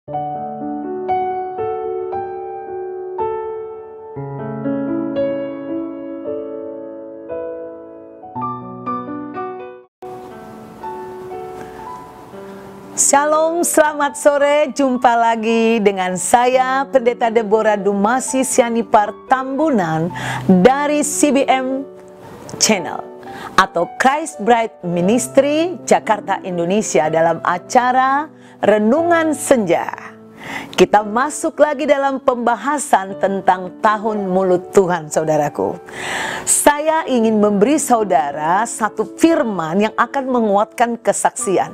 Shalom, selamat sore. Jumpa lagi dengan saya, Pendeta Deborah Dumasi Sianipar Tambunan dari CBM Channel atau Christ Bride Ministry Jakarta, Indonesia, dalam acara Renungan Senja. Kita masuk lagi dalam pembahasan tentang tahun mulut Tuhan, saudaraku. Saya ingin memberi saudara satu firman yang akan menguatkan kesaksian.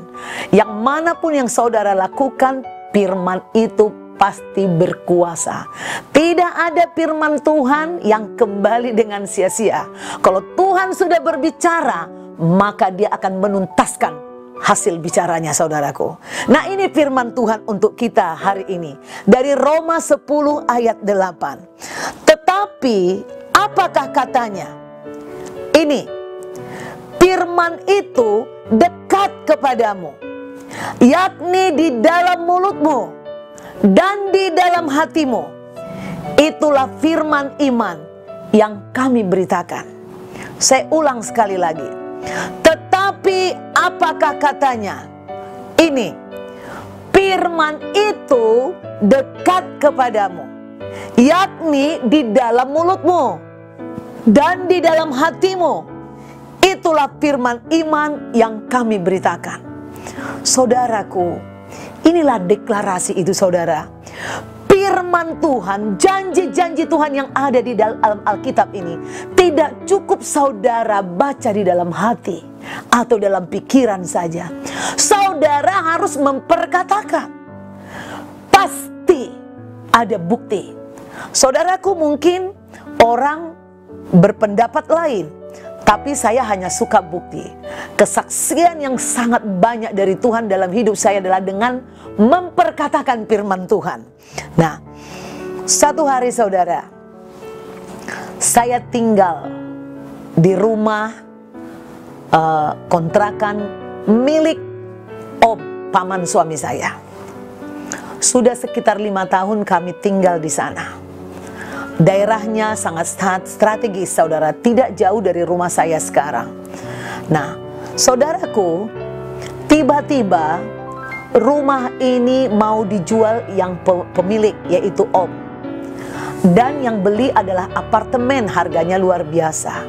Yang manapun yang saudara lakukan, firman itu pasti berkuasa. Tidak ada firman Tuhan yang kembali dengan sia-sia. Kalau Tuhan sudah berbicara, maka Dia akan menuntaskan hasil bicaranya, saudaraku. Nah, ini firman Tuhan untuk kita hari ini dari Roma 10 ayat 8. Tetapi apakah katanya? Ini firman itu dekat kepadamu, yakni di dalam mulutmu dan di dalam hatimu. Itulah firman iman yang kami beritakan. Saya ulang sekali lagi. Tetapi apakah katanya? Ini firman itu dekat kepadamu, yakni di dalam mulutmu dan di dalam hatimu. Itulah firman iman yang kami beritakan. Saudaraku, inilah deklarasi itu, saudara. Firman Tuhan, janji-janji Tuhan yang ada di dalam Alkitab ini tidak cukup saudara baca di dalam hati atau dalam pikiran saja. Saudara harus memperkatakan. Pasti ada bukti. Saudaraku, mungkin orang berpendapat lain, tapi saya hanya suka bukti. Kesaksian yang sangat banyak dari Tuhan dalam hidup saya adalah dengan memperkatakan firman Tuhan. Nah, satu hari, saudara, saya tinggal di rumah kontrakan milik Om, paman suami saya. Sudah sekitar 5 tahun kami tinggal di sana. Daerahnya sangat strategis, saudara, tidak jauh dari rumah saya sekarang. Nah, saudaraku, tiba-tiba rumah ini mau dijual yang pemilik, yaitu Om. Dan yang beli adalah apartemen, harganya luar biasa.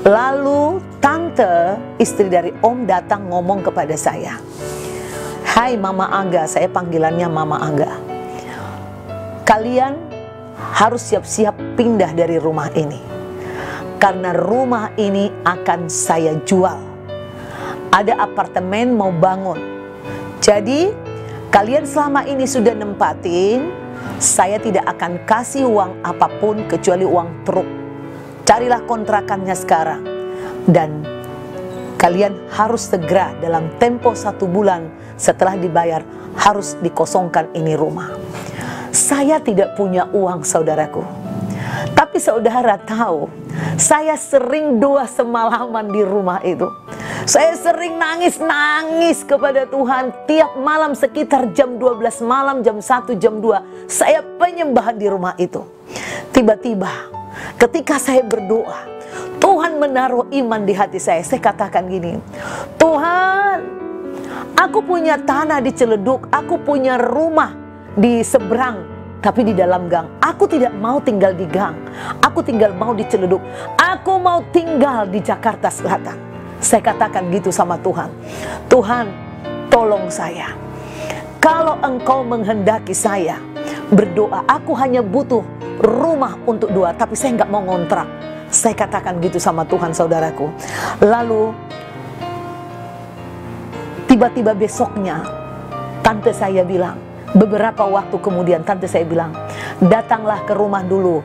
Lalu tante, istri dari Om, datang ngomong kepada saya. Hai Mama Angga, saya panggilannya Mama Angga. Kalian harus siap-siap pindah dari rumah ini, karena rumah ini akan saya jual. Ada apartemen mau bangun. Jadi kalian selama ini sudah nempatin, saya tidak akan kasih uang apapun kecuali uang truk. Carilah kontrakannya sekarang. Dan kalian harus segera dalam tempo 1 bulan setelah dibayar harus dikosongkan ini rumah. Saya tidak punya uang, saudaraku. Tapi saudara tahu, saya sering doa semalaman di rumah itu. Saya sering nangis kepada Tuhan. Tiap malam sekitar jam 12 malam, jam 1, jam 2, saya penyembahan di rumah itu. Tiba-tiba ketika saya berdoa, Tuhan menaruh iman di hati saya. Saya katakan gini, Tuhan, aku punya tanah di Ciledug, aku punya rumah di seberang, tapi di dalam gang. Aku tidak mau tinggal di gang. Aku mau di Ciledug. Aku mau tinggal di Jakarta Selatan. Saya katakan gitu sama Tuhan. Tuhan, tolong saya. Kalau Engkau menghendaki saya berdoa, aku hanya butuh rumah untuk 2, tapi saya nggak mau ngontrak. Saya katakan gitu sama Tuhan, saudaraku. Lalu tiba-tiba besoknya tante saya bilang, beberapa waktu kemudian tante saya bilang, datanglah ke rumah dulu.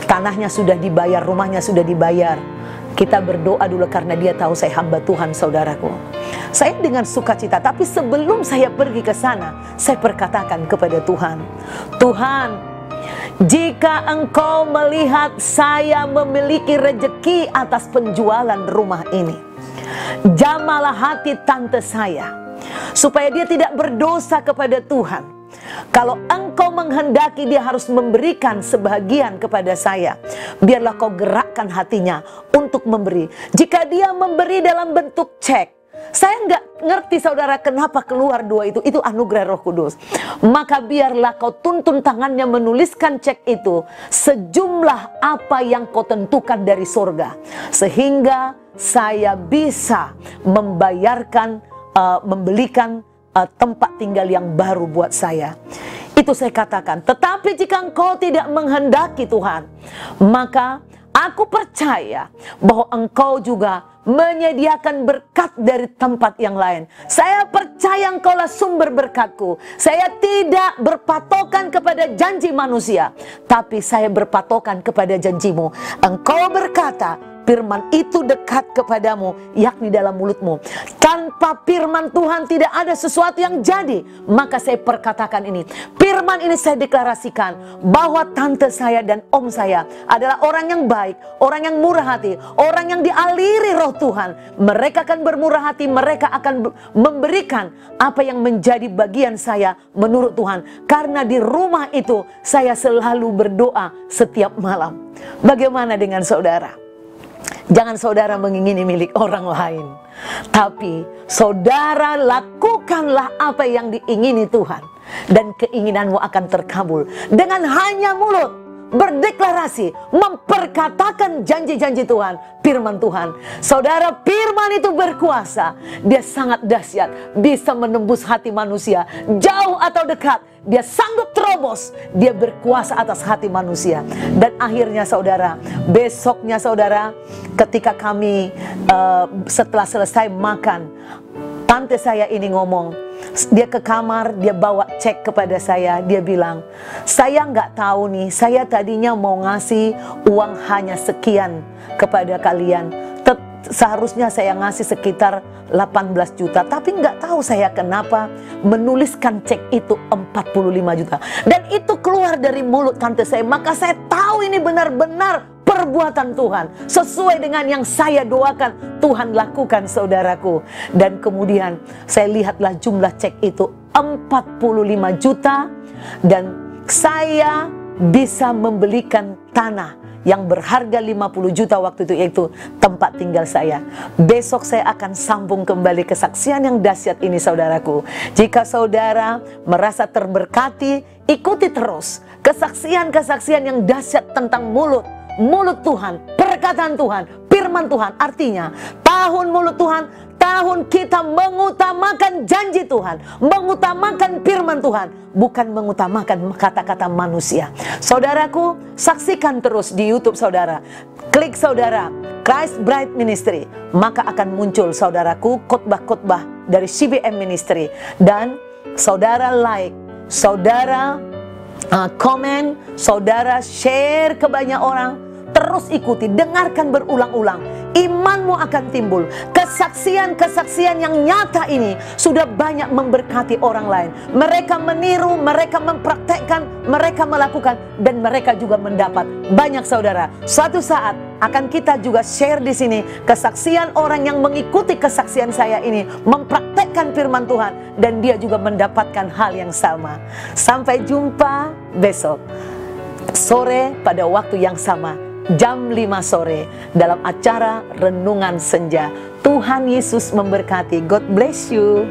Tanahnya sudah dibayar, rumahnya sudah dibayar. Kita berdoa dulu karena dia tahu saya hamba Tuhan, saudaraku. Saya dengan sukacita, tapi sebelum saya pergi ke sana, saya perkatakan kepada Tuhan, Tuhan, jika Engkau melihat saya memiliki rejeki atas penjualan rumah ini, jamalah hati tante saya, supaya dia tidak berdosa kepada Tuhan. Kalau engkau menghendaki dia harus memberikan sebahagian kepada saya, biarlah kau gerakkan hatinya untuk memberi. Jika dia memberi dalam bentuk cek, saya nggak ngerti saudara kenapa keluar dua itu anugerah Roh Kudus. Maka biarlah kau tuntun tangannya menuliskan cek itu sejumlah apa yang kau tentukan dari surga, sehingga saya bisa membayarkan, membelikan tempat tinggal yang baru buat saya. Itu saya katakan. Tetapi jika engkau tidak menghendaki Tuhan, maka aku percaya bahwa engkau juga menyediakan berkat dari tempat yang lain. Saya percaya engkaulah sumber berkatku. Saya tidak berpatokan kepada janji manusia, tapi saya berpatokan kepada janjimu. Engkau berkata, firman itu dekat kepadamu, yakni dalam mulutmu. Tanpa firman Tuhan tidak ada sesuatu yang jadi. Maka saya perkatakan ini, firman ini saya deklarasikan bahwa tante saya dan om saya adalah orang yang baik, orang yang murah hati, orang yang dialiri Roh Tuhan. Mereka akan bermurah hati, mereka akan memberikan apa yang menjadi bagian saya menurut Tuhan. Karena di rumah itu saya selalu berdoa setiap malam. Bagaimana dengan saudara? Jangan saudara mengingini milik orang lain, tapi saudara lakukanlah apa yang diingini Tuhan, dan keinginanmu akan terkabul. Dengan hanya mulut berdeklarasi, memperkatakan janji-janji Tuhan, firman Tuhan. Saudara, firman itu berkuasa. Dia sangat dahsyat, bisa menembus hati manusia, jauh atau dekat. Dia sanggup terobos, dia berkuasa atas hati manusia. Dan akhirnya saudara, besoknya saudara, ketika kami setelah selesai makan, tante saya ini ngomong, dia ke kamar, dia bawa cek kepada saya. Dia bilang, saya nggak tahu nih, saya tadinya mau ngasih uang hanya sekian kepada kalian. Seharusnya saya ngasih sekitar 18 juta. Tapi nggak tahu saya kenapa menuliskan cek itu 45 juta. Dan itu keluar dari mulut tante saya. Maka saya tahu ini benar-benar perbuatan Tuhan. Sesuai dengan yang saya doakan, Tuhan lakukan saudaraku. Dan kemudian saya lihatlah jumlah cek itu 45 juta. Dan saya bisa membelikan tanah yang berharga 50 juta waktu itu, yaitu tempat tinggal saya. Besok saya akan sambung kembali kesaksian yang dahsyat ini saudaraku. Jika saudara merasa terberkati, ikuti terus kesaksian-kesaksian yang dahsyat tentang mulut Tuhan, perkataan Tuhan, firman Tuhan. Artinya tahun mulut Tuhan, tahun kita mengutamakan janji Tuhan, mengutamakan firman Tuhan, bukan mengutamakan kata-kata manusia. Saudaraku, saksikan terus di YouTube saudara. Klik saudara Christ Bright Ministry, maka akan muncul saudaraku khotbah-khotbah dari CBM Ministry. Dan saudara like, saudara komen, saudara share ke banyak orang. Terus ikuti, dengarkan berulang-ulang. Imanmu akan timbul. Kesaksian-kesaksian yang nyata ini sudah banyak memberkati orang lain. Mereka meniru, mereka mempraktekkan, mereka melakukan, dan mereka juga mendapat. Banyak saudara, suatu saat akan kita juga share di sini kesaksian orang yang mengikuti kesaksian saya ini, mempraktekkan firman Tuhan, dan dia juga mendapatkan hal yang sama. Sampai jumpa besok sore pada waktu yang sama, jam 5 sore dalam acara Renungan Senja. Tuhan Yesus memberkati. God bless you.